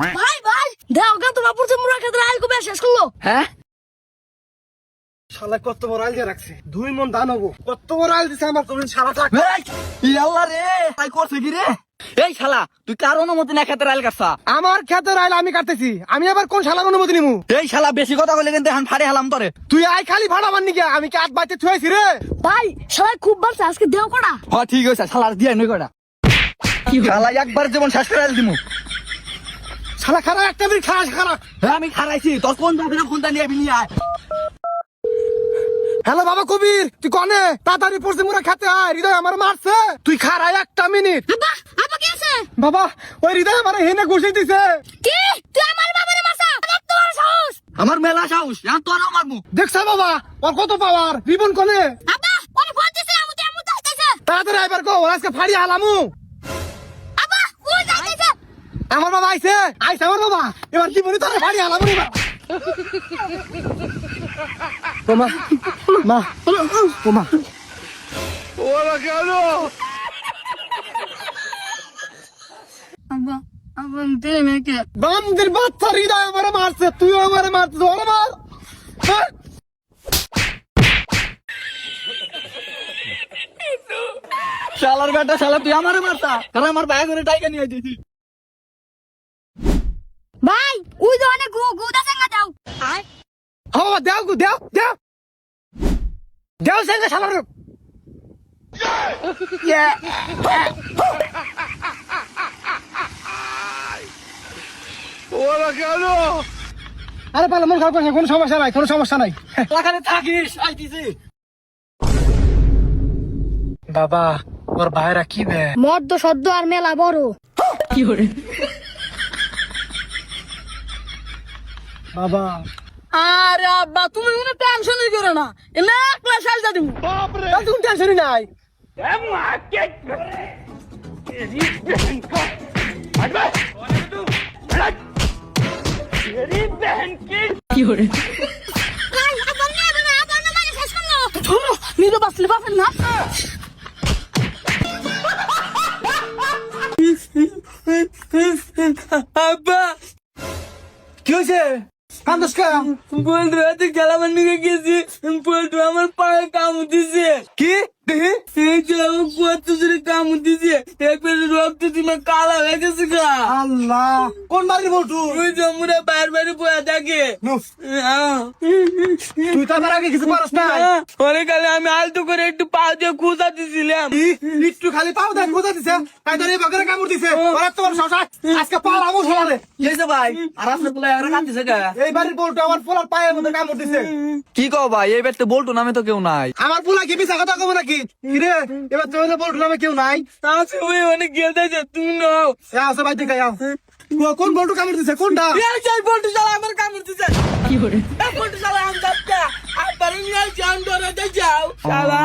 ভাই ভাই দাও গা তোমার পুরো মুড়া খেতে আইল কবে শেষ করলো। হ্যাঁ শালা কত বড় আইল দিয়ে রাখছে, 2 মণ ধান হবো, কত বড় আইল দিছে আমার তুমি সারা থাক। আল্লাহ রে তাই করছে কি রে? এই শালা তুই কার অনুমতি না খেতে রাইল কাটছা? আমার ক্ষেতের আইল আমি কাটতেছি, আমি আবার কোন শালার অনুমতি নিমু? এই শালা বেশি কথা বলে কিন্তু এখন ফাড়ে হালাম তোরে। তুই আই খালি ভাড়া মাননি কে, আমি কি 8 বাইতে থুয়াইছি রে? ভাই সবাই খুব বাড়ছে আজকে দেও কড়া। হ্যাঁ ঠিক আছে শালার দিয়ে নই কটা শালা একবার জীবন শেষ করে দিমু। শালা খারা একটা মিনিট খারা। হ্যাঁ আমি খারাইছি তোর কোন যাবি না কোনটা নিয়ে নিয়ে আয়। হ্যালো বাবা কবির, তুই কনে তাড়াতাড়ি পড়ছে মুরা খেতে আয়, হৃদয় আমার মারছে। তুই খারা একটা মিনিট। আব্বা আব্বা কি আছে? বাবা ওই হৃদয় আমার হেনে ঘুষি দিছে। কি তুই আমার বাবারে মারছা? আমার তোর সাহস। আমার মেলা সাহস এখন তোর আমার মুখ দেখছ বাবা ওর কত পাওয়ার, রিবন কনে। আব্বা ওরে ফোন দিছে আমু যাইতেছে। তাড়াতাড়ি আইবার কো, ওর আজকে ফাড়ি হালামু। আব্বা ওই যাইতেছে। আমার বাবা আইছে আমার বাবা, এবার কি বলি তোর ফাড়ি হালামু রে। মা মা মা ওরা কেন? আব্বা আব্বা দে মেকে। বান্দির বাচ্চা হৃদয় আমারে মারছে, তুইও আমারে মারছিস, ওরে মার। মার। শালার বেটা শালা তুই আমারে মারতা কারণ আমার ভাই করে টাইকা নিয়ে দিছি। ভাই ওই যে অনেক গুদা সঙ্গে যাও। আয় হ্যাঁ বাবা দেও গু দেও সঙ্গে শালার। ওরা কেন? আরে পালা মন খারাপ করছে, কোনো সমস্যা নাই। এখানে থাকিস আইতিছি। বাবা ওর ভাইরা কি বে? মদ্য সদ্য আর মেলা বড়। কি করে বাবা আরে আব্বা তুমি কোনো টেনশনই করো না, এলা একলা সাজা দিমু। তুমি টেনশনই নাই। কি করে ভাই আব্বা না মানে শেষ করলো। ধরো নিরো বাসলে বাপের না। আব্বা কি হয়েছে? কান্দস কে? বলতো রাতে খেলাবার নিয়ে গেছি বলতো আমার পায়ে কামড় দিছে। কি দেখি? এই যে আমার কত জোরে কামড় দিছে, একবার রক্ত দিমা কালা হয়ে গেছে গা। আল্লাহ কোন বাড়ির বলটু? ওই জমুরা বাইরে বাইরে বয়া থাকে। তুই তো আমার আগে কিছু পারস না। অনেক কালে আমি আলতো করে একটু পা দিয়ে খুঁজা দিছিলাম। একটু খালি পাও দেখ কোথা দিছে, তাই তোর এই বাগানে কামড় দিছে। ওরা তোমার শশা আজকে পাও আমু ছড়ালে। কি হয়েছে ভাই? আর আপনার পোলা এরা কাঁদতেছে কে? এই বাড়ির বলটু আমার পোলার পায়ের মধ্যে কামড় দিছে। কি কও ভাই, এই বেতে বলতো নামে তো কেউ নাই। আমার পোলা কি মিছা কথা কব নাকি? রে এবার তোর বলটু নামে কেউ নাই। আছে ওই অনেক গেলতেছে তুমি নাও। আসো ভাই দেখাই আও। কোন বলটু কামড় দিছে কোনটা? এই যে বলতো শালা আমার কামড় দিছে। কি করে? এই বলতো শালা আম যাচ্ছে। আর বাড়ি নিয়ে যাও, ডরে যাও। শালা